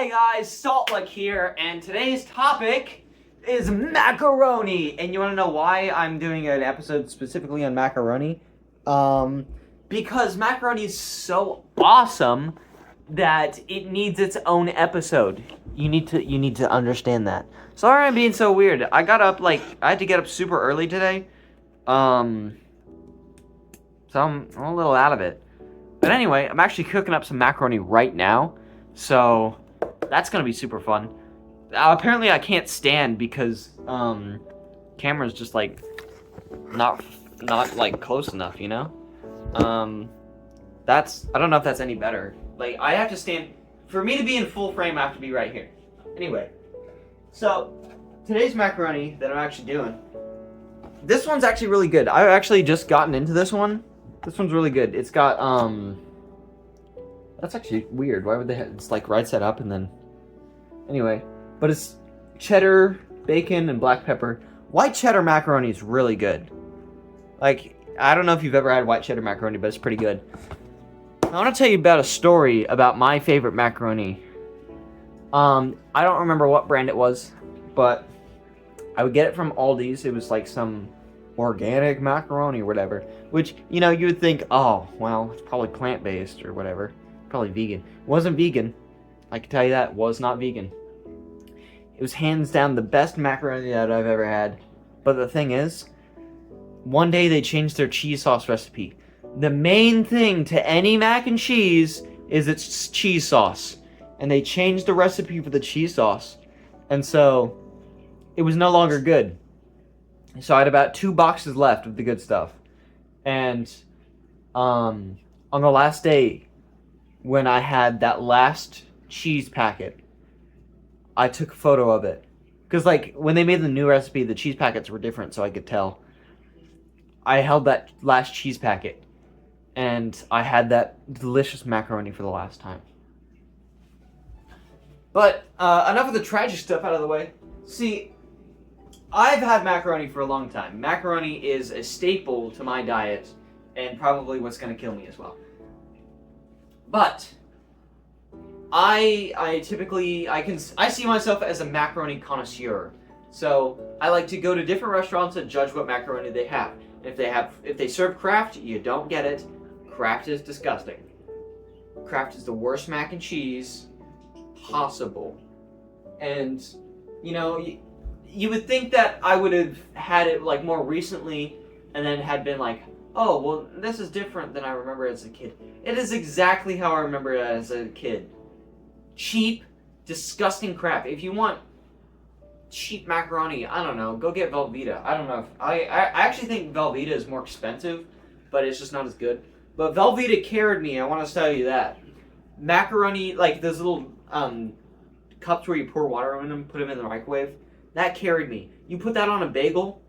Hey guys, Saltlick here, and today's topic is macaroni. And you want to know why I'm doing an episode specifically on macaroni? Because macaroni is so awesome that it needs its own episode. You need to understand that. Sorry I'm being so weird. I had to get up super early today. So I'm a little out of it. But anyway, I'm actually cooking up some macaroni right now. So that's gonna be super fun. Apparently I can't stand because camera's just like not like close enough, you know? I don't know if that's any better. Like I have to stand for me to be in full frame. I have to be right here. Anyway, so today's macaroni that I'm actually doing, this one's actually really good. I've actually just gotten into this one. This one's really good. It's got that's actually weird. Why would they have, it's like right side up and then anyway, but it's cheddar, bacon, and black pepper. White cheddar macaroni is really good. Like, I don't know if you've ever had white cheddar macaroni, but it's pretty good. I want to tell you about a story about my favorite macaroni. I don't remember what brand it was, but I would get it from Aldi's. It was like some organic macaroni or whatever, which, you know, you would think, oh, well, it's probably plant-based or whatever. Probably vegan. It wasn't vegan. I can tell you that. It was not vegan. It was hands down the best macaroni that I've ever had. But the thing is, one day they changed their cheese sauce recipe. The main thing to any mac and cheese is its cheese sauce. And they changed the recipe for the cheese sauce. And so, it was no longer good. So I had about 2 boxes left of the good stuff. And on the last day, when I had that last cheese packet, I took a photo of it. Because, like, when they made the new recipe, the cheese packets were different, so I could tell. I held that last cheese packet, and I had that delicious macaroni for the last time. But, enough of the tragic stuff out of the way. See, I've had macaroni for a long time. Macaroni is a staple to my diet, and probably what's going to kill me as well. But I see myself as a macaroni connoisseur. So I like to go to different restaurants and judge what macaroni they have. If they serve Kraft, you don't get it. Kraft is disgusting. Kraft is the worst mac and cheese possible. And you know, you would think that I would have had it like more recently and then had been like, oh, well, this is different than I remember as a kid. It is exactly how I remember it as a kid. Cheap, disgusting crap. If you want cheap macaroni, I don't know, go get Velveeta. I don't know. I actually think Velveeta is more expensive, but it's just not as good. But Velveeta carried me, I want to tell you that. Macaroni, like those little cups where you pour water in them, put them in the microwave, that carried me. You put that on a bagel,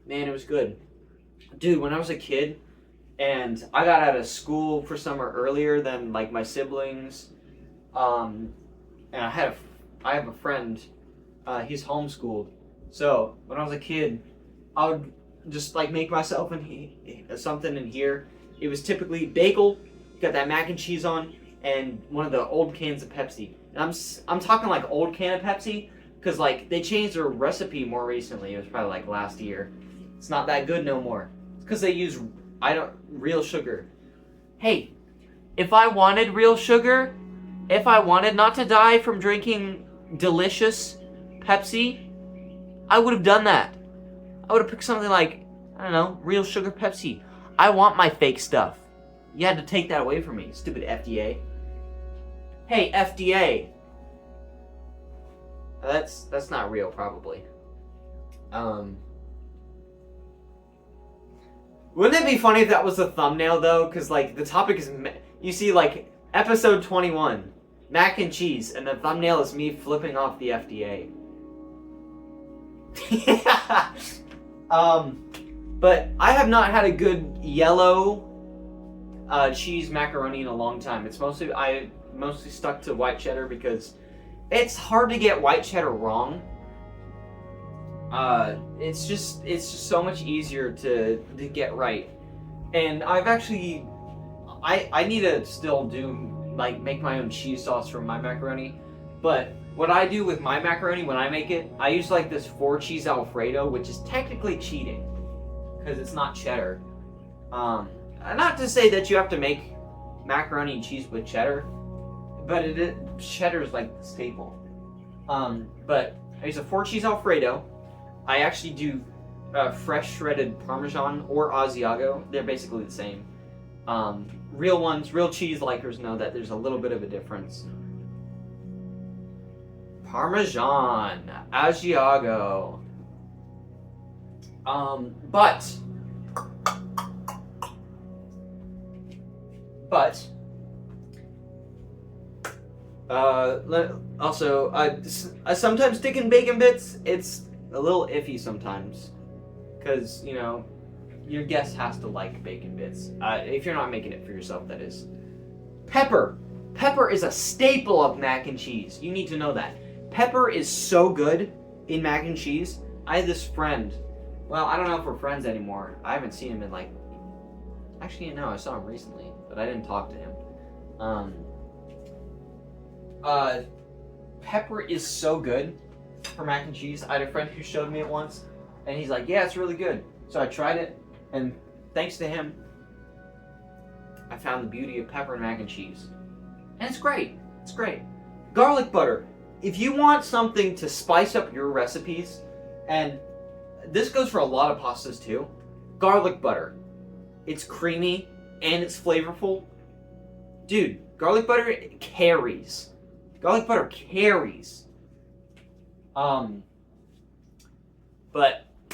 man, it was good. Dude, when I was a kid and I got out of school for summer earlier than like my siblings, and I have a friend, he's homeschooled. So when I was a kid, I would just like make myself something in here. It was typically bagel, got that mac and cheese on, and one of the old cans of Pepsi. And I'm talking like old can of Pepsi, because like they changed their recipe more recently. It was probably like last year. It's not that good no more. Because they use real sugar. Hey, if I wanted real sugar, if I wanted not to die from drinking delicious Pepsi, I would have done that. I would have picked something like, I don't know, real sugar Pepsi. I want my fake stuff. You had to take that away from me, stupid FDA. Hey, FDA. That's not real, probably. Wouldn't it be funny if that was the thumbnail, though? Because, like, the topic is... You see, like, episode 21, mac and cheese, and the thumbnail is me flipping off the FDA. But I have not had a good yellow cheese macaroni in a long time. I mostly stuck to white cheddar because it's hard to get white cheddar wrong. It's just so much easier to get right. And I've actually, I need to still do, like, make my own cheese sauce for my macaroni. But what I do with my macaroni when I make it, I use like this 4-cheese Alfredo, which is technically cheating because it's not cheddar. Not to say that you have to make macaroni and cheese with cheddar, but cheddar is like the staple. But I use a 4-cheese Alfredo. I actually do fresh shredded Parmesan or Asiago. They're basically the same. Real cheese likers know that there's a little bit of a difference. Parmesan, Asiago. But also, I sometimes stick in bacon bits. It's a little iffy sometimes, because, you know, your guest has to like bacon bits. If you're not making it for yourself, that is. Pepper. Pepper is a staple of mac and cheese. You need to know that. Pepper is so good in mac and cheese. I had this friend. Well, I don't know if we're friends anymore. I haven't seen him in like... Actually, no, I saw him recently, but I didn't talk to him. Pepper is so good for mac and cheese. I had a friend who showed me it once, and he's like, yeah, it's really good. So I tried it, and thanks to him, I found the beauty of pepper and mac and cheese. And it's great. It's great. Garlic butter. If you want something to spice up your recipes, and this goes for a lot of pastas too, garlic butter. It's creamy, and it's flavorful. Dude, garlic butter carries. Garlic butter carries. But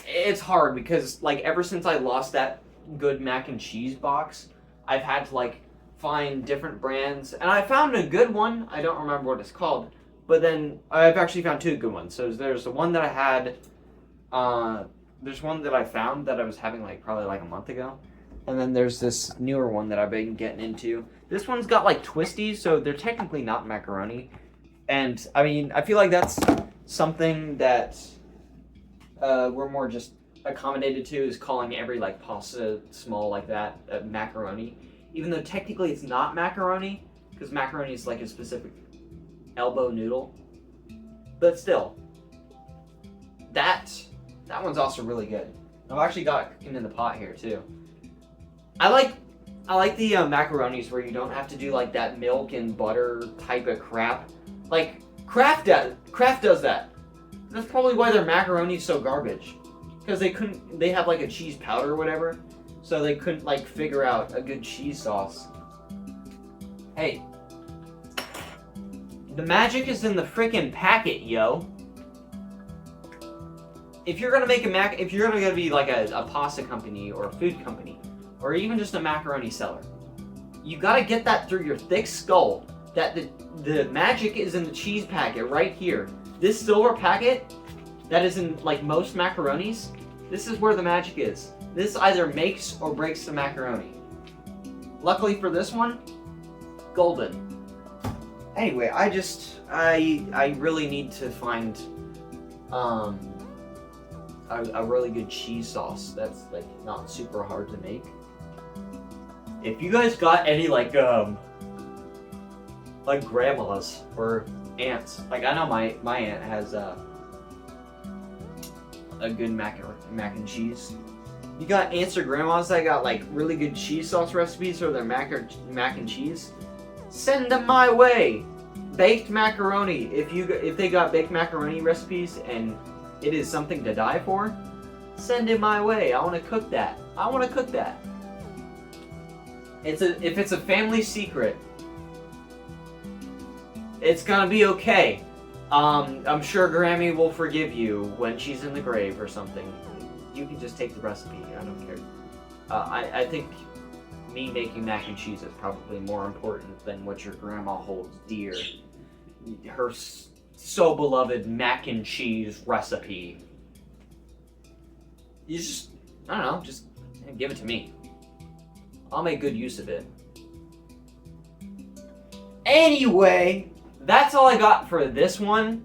it's hard because, like, ever since I lost that good mac and cheese box, I've had to, like, find different brands. And I found a good one. I don't remember what it's called. But then I've actually found 2 good ones. So there's the one that I had, there's one that I found that I was having, like, probably like a month ago. And then there's this newer one that I've been getting into. This one's got, like, twisties, so they're technically not macaroni. And, I mean, I feel like that's something that we're more just accommodated to, is calling every, like, pasta small like that macaroni. Even though technically it's not macaroni, because macaroni is, like, a specific elbow noodle. But still, that one's also really good. I've actually got it in the pot here, too. I like the macaronis where you don't have to do, like, that milk and butter type of crap. Like, Kraft does that. That's probably why their macaroni's so garbage. Because they have, like, a cheese powder or whatever, so they couldn't, like, figure out a good cheese sauce. Hey, the magic is in the frickin' packet, yo. If you're gonna make if you're gonna be like a pasta company or a food company, or even just a macaroni seller, you gotta get that through your thick skull that the magic is in the cheese packet right here. This silver packet that is in, like, most macaronis, this is where the magic is. This either makes or breaks the macaroni. Luckily for this one, golden. Anyway, I really need to find a really good cheese sauce that's, like, not super hard to make. If you guys got any, like grandmas or aunts, like, I know my aunt has a good mac and cheese. You got aunts or grandmas that got, like, really good cheese sauce recipes for their mac and cheese? Send them my way. Baked macaroni. If they got baked macaroni recipes and it is something to die for, send it my way. I want to cook that. If it's a family secret, it's gonna be okay. I'm sure Grammy will forgive you when she's in the grave or something. You can just take the recipe. I don't care. I think me making mac and cheese is probably more important than what your grandma holds dear. Her so beloved mac and cheese recipe. You just, I don't know, just give it to me. I'll make good use of it. Anyway, that's all I got for this one.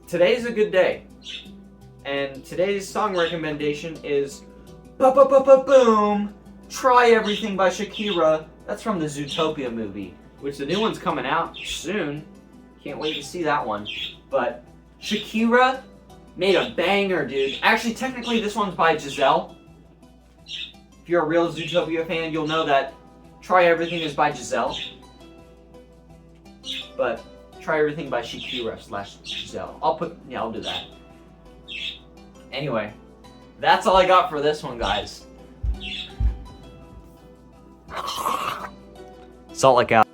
Today's a good day. And today's song recommendation is Boom! Try Everything by Shakira. That's from the Zootopia movie, which the new one's coming out soon. Can't wait to see that one. But Shakira made a banger, dude. Actually, technically, this one's by Giselle. If you're a real Zootopia fan, you'll know that Try Everything is by Giselle. But Try Everything by Shakira / Giselle. I'll do that. Anyway, that's all I got for this one, guys. Salt Lake out.